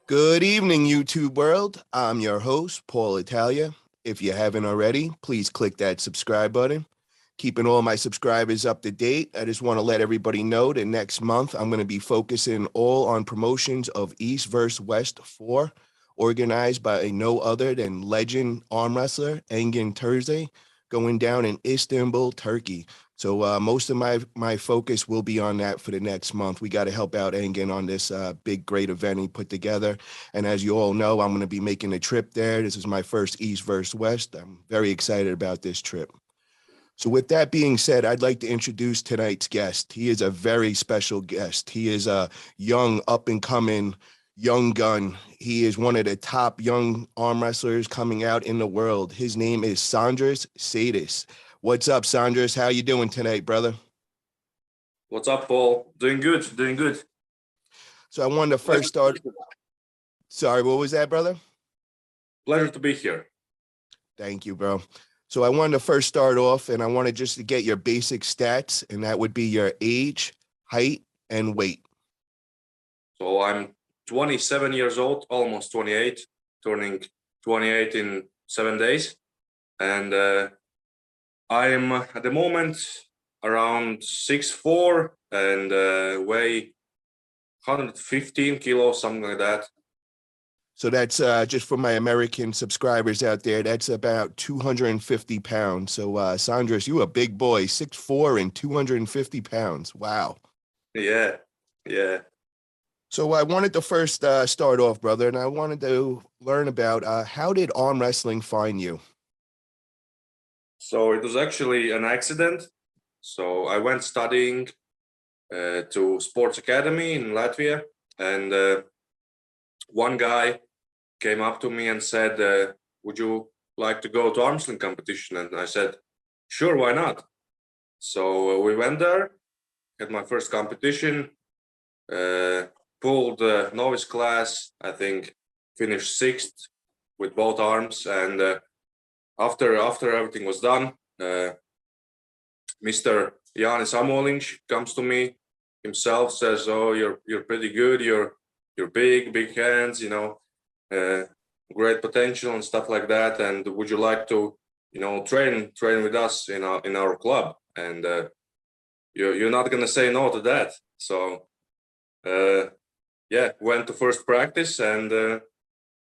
Good evening, YouTube world. I'm your host, Paul Italia. If you haven't already, please click that subscribe button. Keeping all my subscribers up to date, I just want to let everybody know that next month I'm going to be focusing all on promotions of East vs. West 4, organized by no other than legend arm wrestler Engin Thursday, going down in Istanbul, Turkey. So most of my focus will be on that for the next month. We got to help out Engin on this big, great event he put together. And as you all know, I'm going to be making a trip there. This is my first East versus West. I'm very excited about this trip. So with that being said, I'd like to introduce tonight's guest. He is a very special guest. He is a young, up-and-coming young gun. He is one of the top young arm wrestlers coming out in the world. His name is Sandris Sedis. What's up, Sandris? How you doing tonight, brother? What's up, Paul? Doing good, doing good. So I wanted to first start. Sorry, what was that, brother? Pleasure to be here. Thank you, bro. So I wanted to first start off, and I wanted just to get your basic stats, and that would be your age, height, and weight. So I'm 27 years old, almost 28, turning 28 in 7 days. And I'm at the moment around 6'4" and weigh 115 kilos, something like that. So that's just for my American subscribers out there, that's about 250 pounds. So Sandris, you a big boy, 6'4" and 250 pounds. Wow. Yeah. So I wanted to first start off, brother, and I wanted to learn about how did arm wrestling find you? So it was actually an accident. So I went studying to sports academy in Latvia, and one guy came up to me and said, would you like to go to ArmWrestling competition? And I said, sure, why not? So we went there, had my first competition, pulled the novice class, I think finished 6th with both arms. And after everything was done, Mr. Jānis Amoliņš comes to me himself, says, oh, you're pretty good, you're big hands, you know, great potential and stuff like that, and would you like to, you know, train with us in our club? And you're not gonna say no to that. So yeah, went to first practice, and the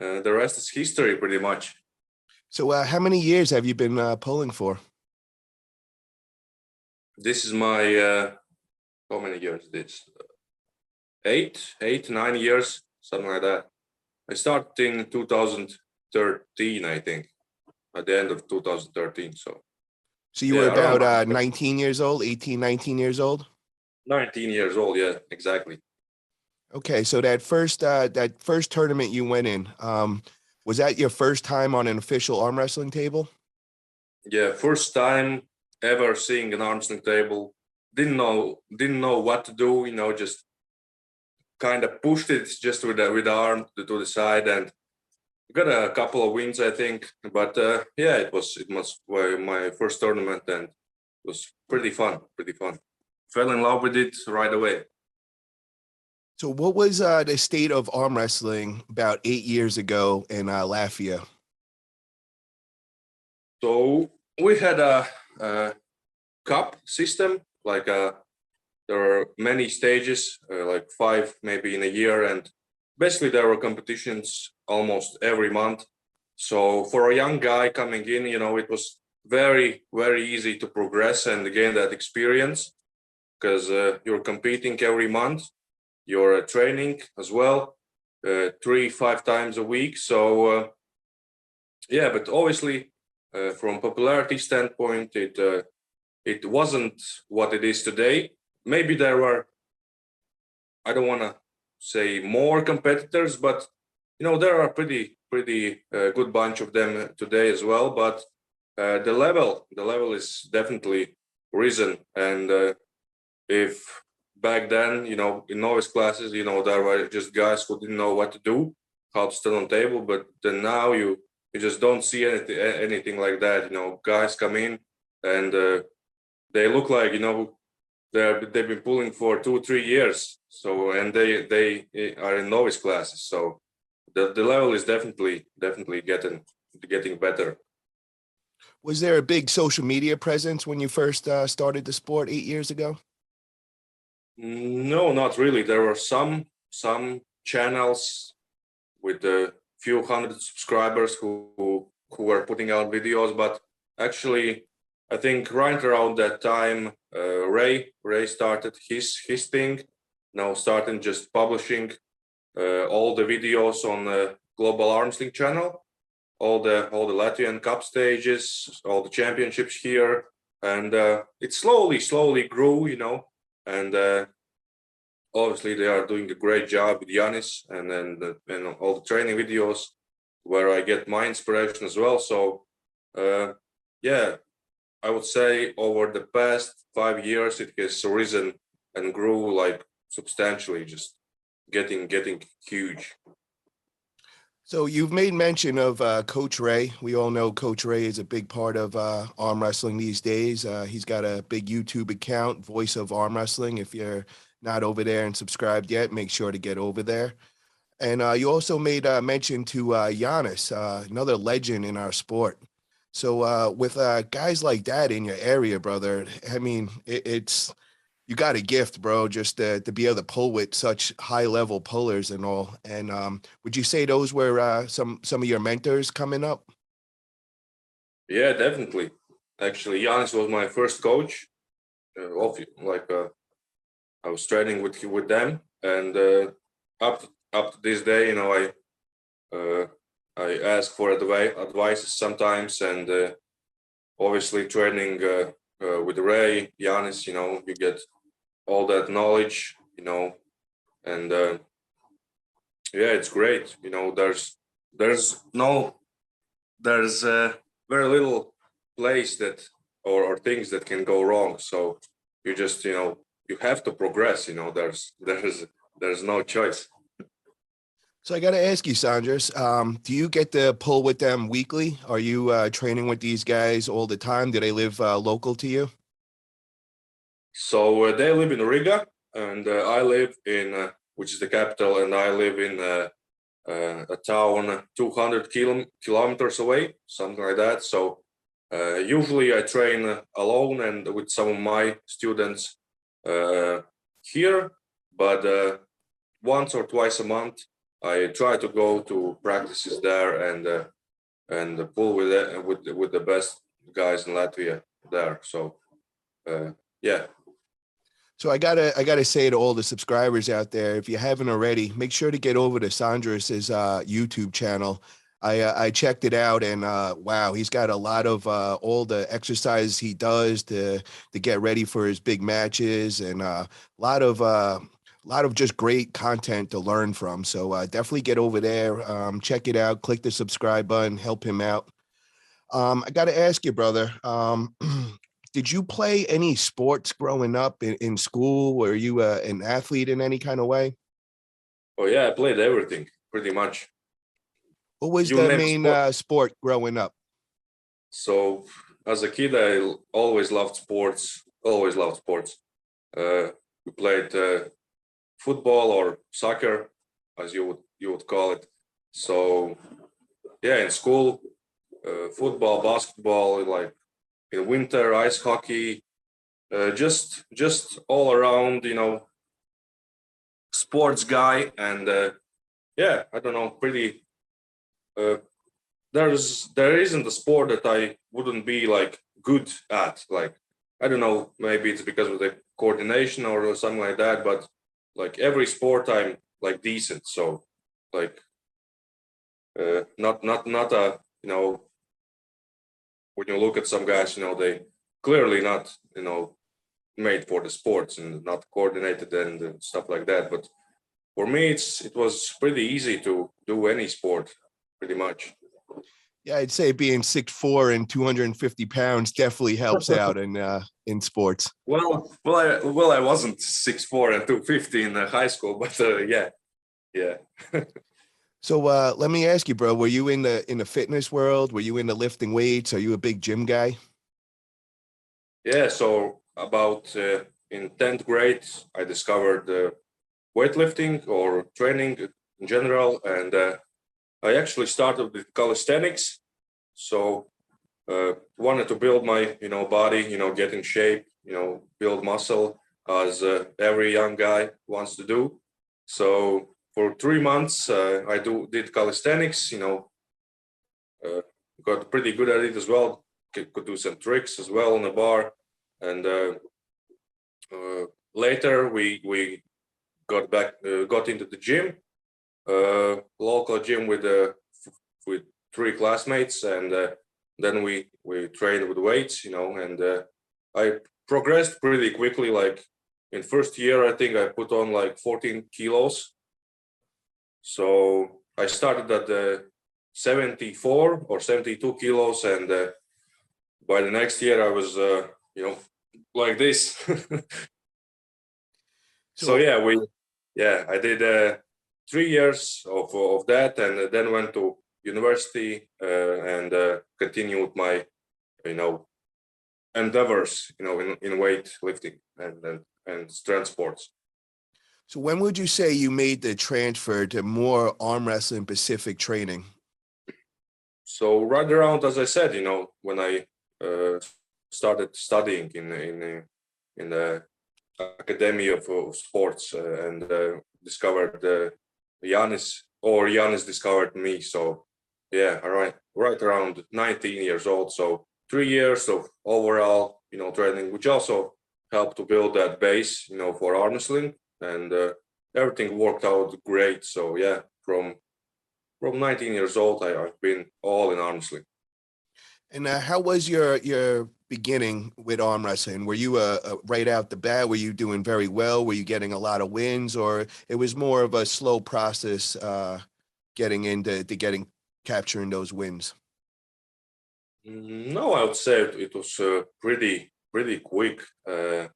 rest is history, pretty much. So how many years have you been pulling for? This is my how many years? This 9 years, something like that. I started in 2013, I think, at the end of 2013. So you were about 19 years old, 18, 19 years old? 19 years old, yeah, exactly. Okay, so that first tournament you went in, was that your first time on an official arm wrestling table? Yeah, first time ever seeing an arm wrestling table. Didn't know what to do, you know, just kind of pushed it just with the arm to the side, and got a couple of wins, I think. But yeah, it was my first tournament, and it was pretty fun. Fell in love with it right away. So what was the state of arm wrestling about 8 years ago in Latvia? So we had a cup system, like there are many stages, like 5 maybe in a year, and basically there were competitions almost every month. So for a young guy coming in, you know, it was very easy to progress and gain that experience, because you're competing every month, you're training as well, 3-5 times a week. So yeah, but obviously from popularity standpoint, it wasn't what it is today. Maybe there were, I don't want to say more competitors, but you know, there are pretty good bunch of them today as well. But the level is definitely risen. And if back then, you know, in novice classes, you know, there were just guys who didn't know what to do, how to stand on table, but then now you just don't see anything like that. You know, guys come in and they look like, you know, they've been pulling for 2-3 years. So, and they are in novice classes. So the level is definitely getting better. Was there a big social media presence when you first started the sport 8 years ago? No, not really. There were some channels with a few hundred subscribers who were putting out videos, but actually, I think right around that time, Ray started his thing. Now starting just publishing all the videos on the Global ArmWrestling channel, all the Latvian Cup stages, all the championships here, and it slowly grew, and obviously they are doing a great job with Yanis and then and all the training videos where I get my inspiration as well. So yeah, I would say over the past 5 years it has risen and grew like substantially, just getting huge. So you've made mention of Coach Ray. We all know Coach Ray is a big part of arm wrestling these days. He's got a big YouTube account, Voice of Arm Wrestling. If you're not over there and subscribed yet, make sure to get over there. And you also made mention to Giannis, another legend in our sport. So with guys like that in your area, brother, I mean, it's you got a gift, bro, just to be able to pull with such high level pullers and all. And would you say those were some of your mentors coming up? Yeah, definitely. Actually, Yanis was my first coach. I was training with them, and up to this day, I ask for advice sometimes, and obviously training with Ray, Yanis, you get all that knowledge, and yeah, it's great. There's no there's very little place that or things that can go wrong. So you just you have to progress. There's no choice. So I got to ask you, Sandris, do you get to pull with them weekly? Are you training with these guys all the time? Do they live local to you? So they live in Riga, and I live in which is the capital, and I live in a town 200 kilometers away, something like that. So usually I train alone and with some of my students here, but once or twice a month I try to go to practices there and pull with the best guys in Latvia there. So yeah. So I gotta say to all the subscribers out there, if you haven't already, make sure to get over to Sandris's YouTube channel. I checked it out, and wow, he's got a lot of all the exercises he does to get ready for his big matches, and a lot of just great content to learn from. So definitely get over there, check it out, click the subscribe button, help him out. I got to ask you, brother. Did you play any sports growing up in school? Were you an athlete in any kind of way? Oh yeah, I played everything pretty much. What was You the name main sport. sport growing up? So as a kid, I always loved sports. Always loved sports. We played football or soccer, as you would call it. So yeah, in school, football, basketball, like in winter, ice hockey, just all around, sports guy. And yeah, I don't know, pretty. Uh, there isn't a sport that I wouldn't be like good at. Like I don't know, maybe it's because of the coordination or something like that, but like every sport I'm like decent. So like not a when you look at some guys, they clearly not made for the sports and not coordinated and stuff like that. But for me, it was pretty easy to do any sport, pretty much. Yeah, I'd say being 6'4" and 250 pounds definitely helps out in sports. I wasn't 6'4" and 250 in high school, but yeah, yeah. So let me ask you, bro, were you in the fitness world? Were you into lifting weights? Are you a big gym guy? Yeah, so about in 10th grade, I discovered weightlifting or training in general. And I actually started with calisthenics. So wanted to build my, body, get in shape, build muscle as every young guy wants to do. So for 3 months, I did calisthenics, got pretty good at it as well. Could do some tricks as well on the bar. And later we got into the gym, local gym with 3 classmates, and then we trained with weights, and I progressed pretty quickly. Like in first year, I think I put on like 14 kilos. So I started at 74 or 72 kilos, and by the next year I was, like this. So yeah, I did 3 years of that, and then went to university and continued my, endeavors, in weightlifting and strength sports. So when would you say you made the transfer to more arm wrestling specific training? So right around, as I said, when I started studying in the Academy of Sports and discovered Giannis discovered me. So yeah, right around 19 years old. So 3 years of overall, training, which also helped to build that base, for arm wrestling, and everything worked out great. So yeah, from 19 years old, I've been all in arm wrestling. And how was your beginning with arm wrestling? Were you right out the bat? Were you doing very well? Were you getting a lot of wins, or it was more of a slow process getting into capturing those wins? No, I would say it was pretty quick. That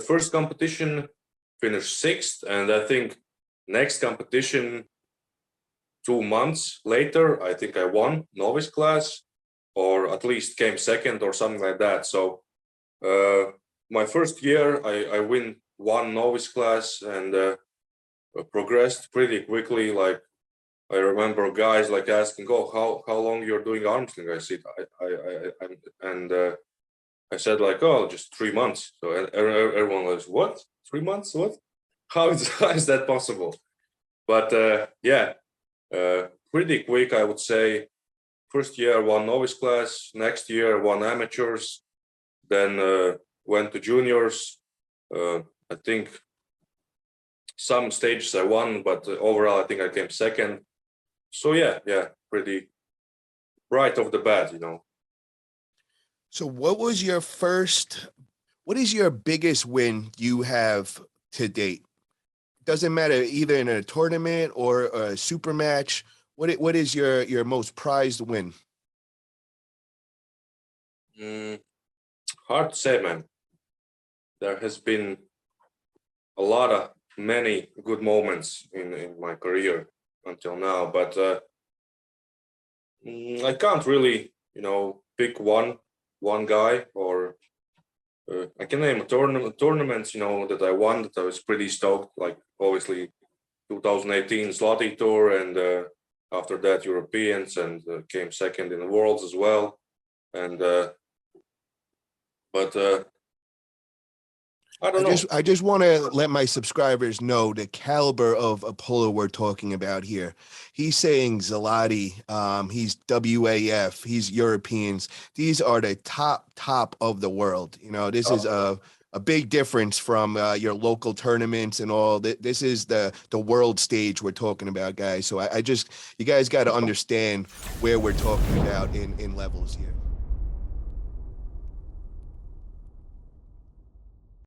first competition finished 6th, and I think next competition 2 months later, I think I won novice class, or at least came 2nd or something like that. So my first year, I won novice class and progressed pretty quickly. Like I remember guys like asking, "Oh, how long you're doing arm wrestling?" I said, I said like, "Oh, just 3 months." So everyone was, "What? 3 months? What? How is that possible?" But yeah. Pretty quick, I would say. First year, won novice class. Next year, won amateurs. Then went to juniors. I think some stages I won, but overall, I think I came 2nd. So yeah, pretty right off the bat, So what is your biggest win you have to date? Doesn't matter, either in a tournament or a super match. What is your most prized win? Hard to say, man. There has been many good moments in my career until now, but I can't really, pick one guy, or I can name tournaments, that I won that I was pretty stoked. Like obviously 2018 Zloty Tour, and after that Europeans, and came 2nd in the Worlds as well. And but I don't know. I just want to let my subscribers know the caliber of Apollo we're talking about here. He's saying Zloty, he's WAF, he's Europeans. These are the top of the world. This is a big difference from your local tournaments and all. This is the world stage we're talking about, guys. So you guys got to understand where we're talking about in levels here.